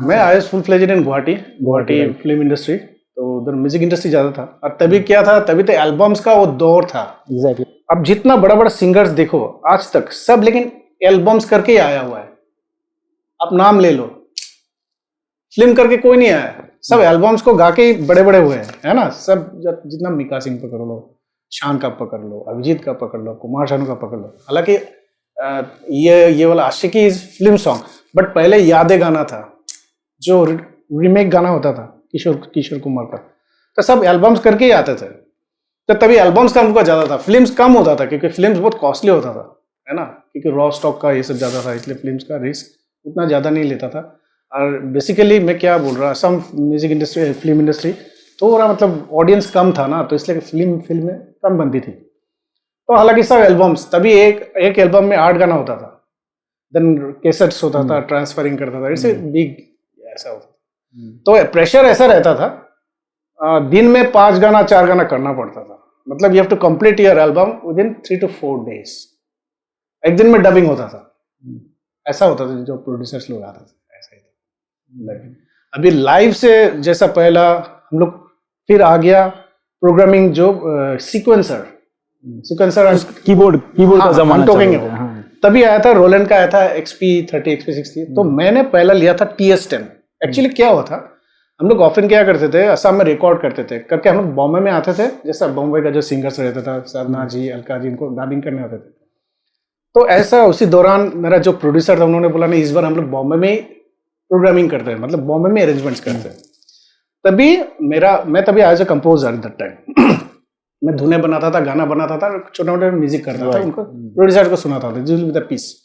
मैं आया full fledged इन Guwahati film industry, तो उधर म्यूजिक इंडस्ट्री ज्यादा था। और तभी क्या था, तभी तो एल्बम्स का वो दौर था। एग्जैक्टली। अब जितना बड़ा बड़ा सिंगर्स देखो आज तक सब, लेकिन एल्बम्स करके ही आया हुआ है। आप नाम ले लो, फिल्म करके कोई नहीं आया, सब एल्बम्स को गा के ही बड़े बड़े हुए हैं, है ना। सब जितना मिका सिंह पकड़ लो, शान का पकड़ लो, अभिजीत का पकड़ लो, कुमार शानू का पकड़ लो। हालांकि ये वाला आशिकी इज फिल्म सॉन्ग, बट पहले यादें गाना था जो रीमेक गाना होता था किशोर कुमार का, तो सब एल्बम्स करके ही आते थे। तो तभी एल्बम्स का उनका ज्यादा था, फिल्म्स कम होता था क्योंकि फिल्म्स बहुत कॉस्टली होता था, है ना, क्योंकि रॉ स्टॉक का ये सब ज्यादा था, इसलिए फिल्म्स का रिस्क उतना ज्यादा नहीं लेता था। और बेसिकली मैं क्या बोल रहा, some music industry film industry थोड़ा मतलब ऑडियंस कम था ना, तो इसलिए फिल्म कम बनती थी। तो हालांकि सब एल्बम्स, तभी एक एल्बम में 8 गाना होता था, देन कैसेट्स होता था, ट्रांसफरिंग करता था, इट्स ए बिग ऐसा होता था। तो प्रेशर ऐसा रहता था, दिन में 5 गाना 4 गाना करना पड़ता था। मतलब you have to complete your album within 3 to 4 days। एक दिन में डबिंग होता था, ऐसा होता था जो प्रोड्यूसर्स लोग आते थे, ऐसा ही था। अभी लाइव से जैसा पहला हम लोग, फिर आ गया प्रोग्रामिंग जो सीक्वेंसर कीबोर्ड का जमाना तभी आया था। रोलैंड का आया था XP30 XP60। तो मैंने पहला लिया था TS10। एक्चुअली क्या हुआ था, हम लोग ऑफन क्या करते थे, असम में रिकॉर्ड करते थे, करके हम लोग बॉम्बे में आते थे। जैसा बॉम्बे का जो सिंगर्स रहता था, साधना जी, अलका जी, इनको डबिंग करने आते थे। तो ऐसा उसी दौरान मेरा जो प्रोड्यूसर था, उन्होंने बोला नहीं, इस बार हम लोग बॉम्बे में ही प्रोग्रामिंग करते हैं, मतलब बॉम्बे में अरेंजमेंट्स करते हैं। तभी मैं तभी as a composer that time मैं धुने बनाता था, गाना बनाता था, छोटे मोटे म्यूजिक करता था, उनको प्रोड्यूसर को सुनाता था विद पीस।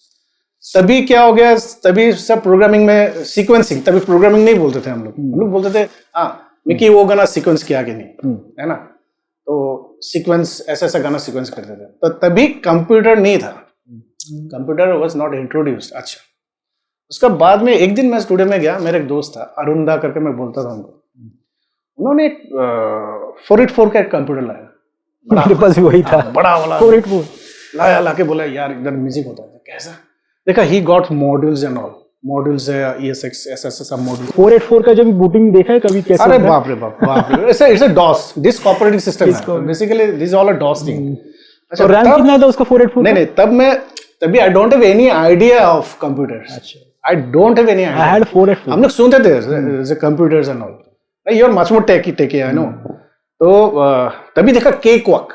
तभी क्या हो गया, तभी सब प्रोग्रामिंग में सीक्वेंसिंग, तभी प्रोग्रामिंग नहीं बोलते थे हम लोग बोलते थे हाँ मिकी वो गाना सीक्वेंस किया कि नहीं, है ना। तो सीक्वेंस ऐसा गाना सीक्वेंस करते थे। तो तभी कंप्यूटर नहीं था, कंप्यूटर वाज नॉट इंट्रोड्यूस्ड। अच्छा, उसका बाद में एक दिन मैं स्टूडियो में गया, मेरा एक दोस्त था अरुणदा करके, मैं बोलता था उनको, उन्होंने 484 का एक कंप्यूटर लाया, मेरे पास भी वही था, बड़ा वाला 484 लाया, लाके बोला यार इधर म्यूजिक होता है। कैसा देखा, he got modules and all, modules है ESX ऐसा सब मॉड्यूल। 484 का जब बूटिंग देखा है कभी, कैसे? अरे बाप रे बाप रे, it's a DOS, disk operating system basically, this all a DOS thing. अच्छा, रैम कितना था उसका 484? नहीं तभी I don't have any idea of computers. अच्छा, I don't have any idea. I had 484। हम लोग सुनते थे computers and all, you are much more techie I know. तो तभी देखा Cakewalk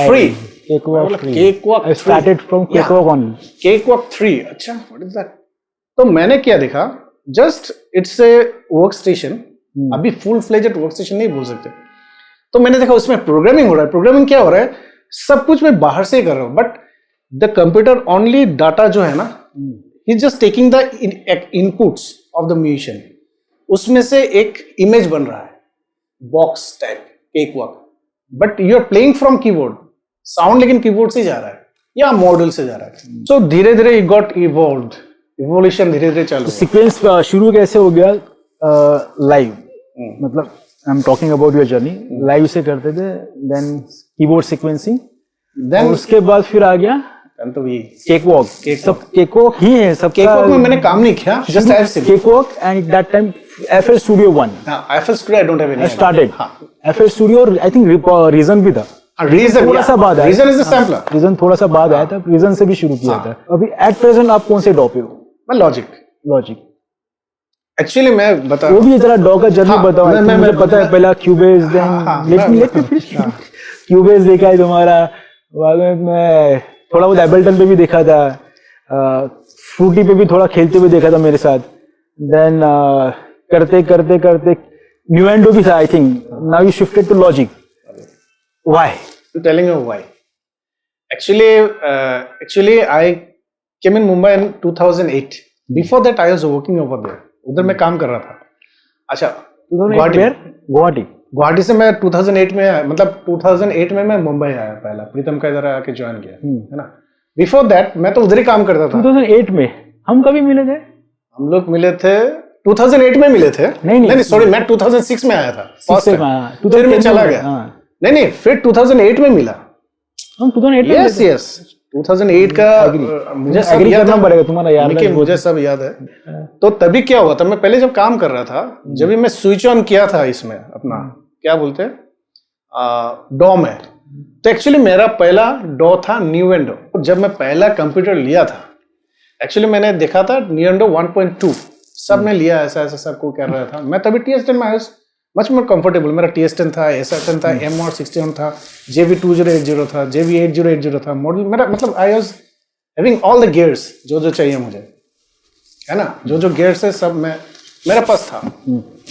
free, I started from Cakewalk only. Cakewalk 3, अच्छा, what is that? तो मैंने क्या देखा, just it's a work station, अभी फुल फ्लेजेड वर्क स्टेशन नहीं बोल सकते। तो मैंने देखा उसमें प्रोग्रामिंग हो रहा है। प्रोग्रामिंग क्या हो रहा है, सब कुछ मैं बाहर से कर रहा हूँ, but the computer only data जो है ना, he just taking the inputs of the musician, उसमें से एक इमेज बन रहा है, box type Cakewalk, but you are playing from keyboard, sound लेकिन कीबोर्ड से जा रहा है या मॉड्यूल से जा रहा है। सो धीरे धीरे इट गॉट इवोल्यूशन धीरे धीरे चालू। सीक्वेंस शुरू कैसे हो गया? लाइव, मतलब I am talking about your journey. Live से करते थे, देन कीबोर्ड सीक्वेंसिंग, देन उसके बाद फिर आ गया तो ये केकवॉक। सब केकवॉक ही है, सब केकवॉक में मैंने काम नहीं किया, just I have Cakewalk and that time FL Studio 1। हां, FL Studio I don't have any. I started FL Studio, I think reason भी था। रीजन थोड़ा सा बाद आया, reason is the sampler, reason थोड़ा सा बाद आया था, रीजन से भी शुरू किया था। अभी एट प्रेजेंट आप कौन से डॉ पे हो? मैं लॉजिक। एक्चुअली मैं बता, वो भी जरा डॉ का जर्नी बताओ। मुझे पता है पहला Cubase, then let me finish. Cubase देखा है तुम्हारा, बाद में मैं थोड़ा बहुत एबल्टन पे भी देखा था, फ्रूटी पे भी थोड़ा खेलते हुए देखा था मेरे साथ, देन करते करते करते न्यूएंडो भी था I think. Now you shifted to Logic, why? To telling you why. Actually I came in Mumbai in 2008। Before that I was working over there, उधर मैं काम कर रहा था। अच्छा, गुवाहाटी से मैं 2008 में आया, मतलब 2008 में मैं मुंबई आया पहला, प्रीतम का इधर आके ज्वाइन किया, है ना। बिफोर दैट मैं तो उधर ही काम करता था। 2008 में हम कभी मिले थे? हम लोग मिले थे 2008 में मिले थे। नहीं सॉरी, मैं 2006 में आया था, फिर मैं चला गया। नहीं फिर 2008 में मिला हम 2008 में। यस 2008 का मुझे सब एग्री याद करना है। पड़ेगा तुम्हारा यार। लेकिन मुझे सब याद है। तो तभी क्या हुआ था, मैं पहले जब काम कर रहा था, जब भी मैं स्विच ऑन किया था इसमें अपना, क्या बोलते हैं, डॉ में, तो एक्चुअली मेरा पहला डॉ था न्यूएंडो। जब मैं पहला कंप्यूटर लिया था, एक्चुअली मैंने देखा था न्यूएंडो 1.2, सब ने लिया ऐसा ऐसा सब को कर रहा था। मैं तभी TS10 में आया, मच मोर कंफर्टेबल। मेरा TS10 था, SR10 था, M61 था, JV2080 था, JV8080 था मॉडल मेरा, मतलब I was having all the gears जो चाहिए मुझे, है ना, जो गियर्स है सब मेरे पास था।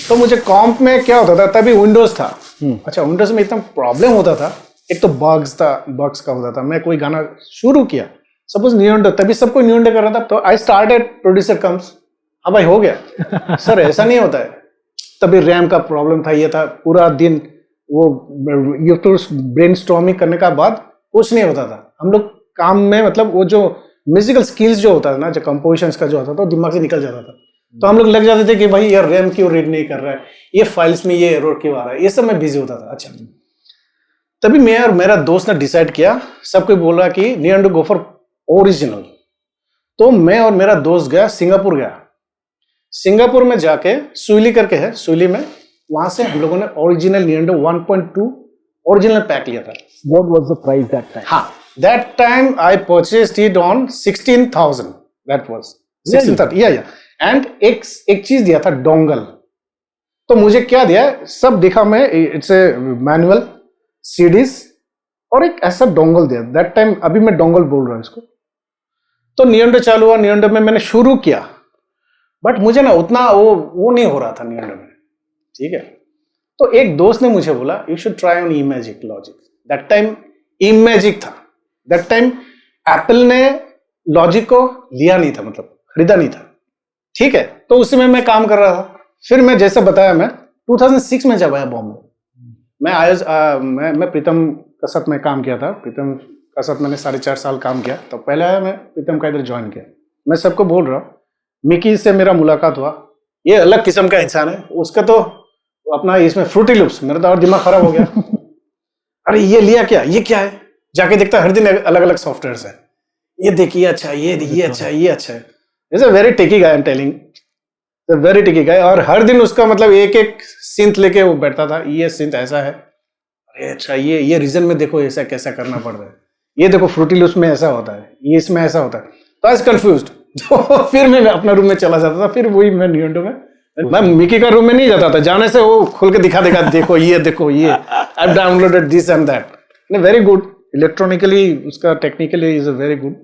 तो मुझे कॉम्प में क्या होता था, तभी विंडोज था। अच्छा, विंडोज में इतना प्रॉब्लम होता था, एक तो बग्स का होता था। मैं कोई गाना शुरू किया, सपोज न्यूएंडो, तभी सबको न्यूएंडो कर रहा था, तो आई स्टार्टेड प्रोड्यूसर कम्स, हाँ भाई हो गया। सर ऐसा नहीं होता है, तभी रैम का प्रॉब्लम था, ये था, पूरा दिन वो ये तो ब्रेनस्टॉर्मिंग करने का बाद कुछ नहीं होता था। हम लोग काम में, मतलब वो जो म्यूजिकल स्किल्स जो होता था ना, जो कंपोजिशंस का जो होता था, तो दिमाग से निकल जाता था। तो हम लोग लग जाते थे कि भाई यार रैम क्यों रीड नहीं कर रहा है, ये फाइल्स में ये एरर क्यों आ रहा है, ये सब में बिजी होता था। अच्छा, तभी मैं और मेरा दोस्त ने डिसाइड किया, सबको बोला कि न्यूएंडो गो फॉर ओरिजिनल। तो मैं और मेरा दोस्त गया, सिंगापुर गया। सिंगापुर में जाके सुइली करके है, सुइली में, वहां से हम लोगों ने ओरिजिनल न्यूएंडो 1.2 ओरिजिनल पैक लिया था। What was the price that time? हाँ, that time I purchased it on 16,000. That was 16,000. या एंड एक चीज दिया था, डोंगल। तो मुझे क्या दिया, सब दिखा मैं, इट्स ए मैनुअल, CDs और एक ऐसा डोंगल दिया। दैट टाइम, अभी मैं डोंगल बोल रहा हूँ इसको। तो न्यूएंडो चालू हुआ, न्यूएंडो में मैंने शुरू किया, बट मुझे ना उतना वो नहीं हो रहा था न्यूएंडो में, ठीक है। तो एक दोस्त ने मुझे बोला, you should try on Emagic Logic. That time Emagic था, दैट टाइम एप्पल ने लॉजिक को लिया नहीं था, मतलब खरीदा नहीं था, ठीक है। तो उसी में मैं काम कर रहा था। फिर मैं जैसे बताया, मैं 2006 में जब आया बॉम्बे, मैं आया, मैं प्रीतम का साथ में काम किया था। प्रीतम का साथ मैंने 4.5 साल काम किया। तो पहले आया, मैं प्रीतम का इधर ज्वाइन किया। मैं सबको बोल रहा हूँ, मिकी से मेरा मुलाकात हुआ, ये अलग किस्म का इंसान है, उसका तो अपना इसमें फ्रूटी लूप्स, मेरा तो और दिमाग खराब हो गया। अरे ये लिया क्या, ये क्या है, जाके देखता हर दिन अलग अलग सॉफ्टवेयर है, ये देखिए अच्छा, ये अच्छा, ये अच्छा है। Is a very techie guy, I am telling, very techie guy. और हर दिन उसका मतलब एक सिंथ लेके वो बैठता था, ये सिंथ ऐसा है, अरे अच्छा, ये रीजन में देखो ऐसा कैसा करना पड़ रहा है, ये देखो फ्रूटी लूप्स में ऐसा होता है, ये इसमें ऐसा होता है। तो आई वाज कंफ्यूज्ड। तो फिर मैं अपना रूम में चला जाता था। फिर वही मैं न्यूएंडो में, मैं मिकी का रूम में नहीं जाता था, जाने से वो खोल के दिखा देगा, देखो ये I downloaded this and that. Very good electronically, उसका technically is a very good.